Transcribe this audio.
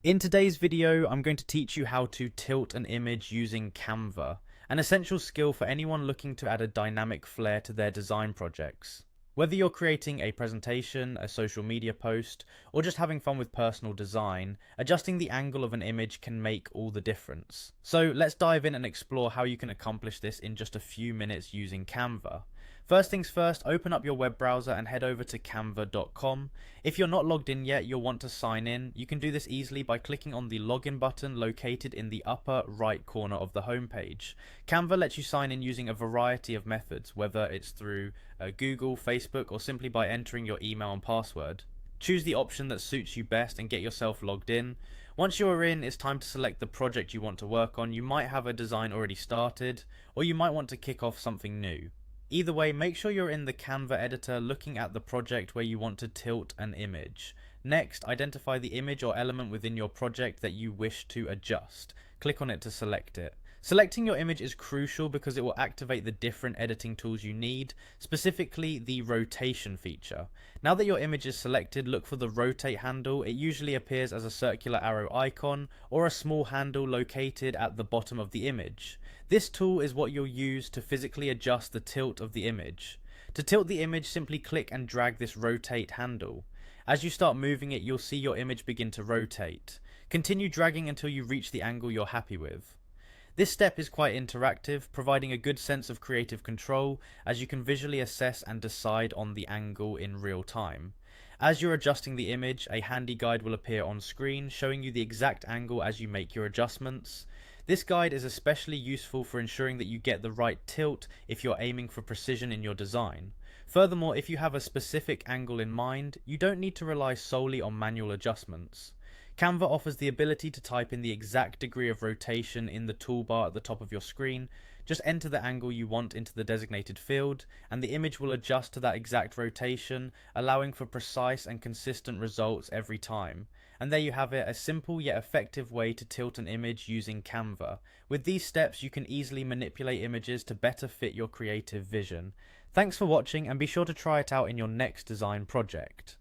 In today's video, I'm going to teach you how to tilt an image using Canva, an essential skill for anyone looking to add a dynamic flair to their design projects. Whether you're creating a presentation, a social media post, or just having fun with personal design, adjusting the angle of an image can make all the difference. So let's dive in and explore how you can accomplish this in just a few minutes using Canva. First things first, open up your web browser and head over to canva.com. If you're not logged in yet, you'll want to sign in. You can do this easily by clicking on the login button located in the upper right corner of the homepage. Canva lets you sign in using a variety of methods, whether it's through Google, Facebook, or simply by entering your email and password. Choose the option that suits you best and get yourself logged in. Once you're in, it's time to select the project you want to work on. You might have a design already started, or you might want to kick off something new. Either way, make sure you're in the Canva editor looking at the project where you want to tilt an image. Next, identify the image or element within your project that you wish to adjust. Click on it to select it. Selecting your image is crucial because it will activate the different editing tools you need, specifically the rotation feature. Now that your image is selected, look for the rotate handle. It usually appears as a circular arrow icon or a small handle located at the bottom of the image. This tool is what you'll use to physically adjust the tilt of the image. To tilt the image, simply click and drag this rotate handle. As you start moving it, you'll see your image begin to rotate. Continue dragging until you reach the angle you're happy with. This step is quite interactive, providing a good sense of creative control as you can visually assess and decide on the angle in real time. As you're adjusting the image, a handy guide will appear on screen showing you the exact angle as you make your adjustments. This guide is especially useful for ensuring that you get the right tilt if you're aiming for precision in your design. Furthermore, if you have a specific angle in mind, you don't need to rely solely on manual adjustments. Canva offers the ability to type in the exact degree of rotation in the toolbar at the top of your screen. Just enter the angle you want into the designated field, and the image will adjust to that exact rotation, allowing for precise and consistent results every time. And there you have it, a simple yet effective way to tilt an image using Canva. With these steps, you can easily manipulate images to better fit your creative vision. Thanks for watching, and be sure to try it out in your next design project.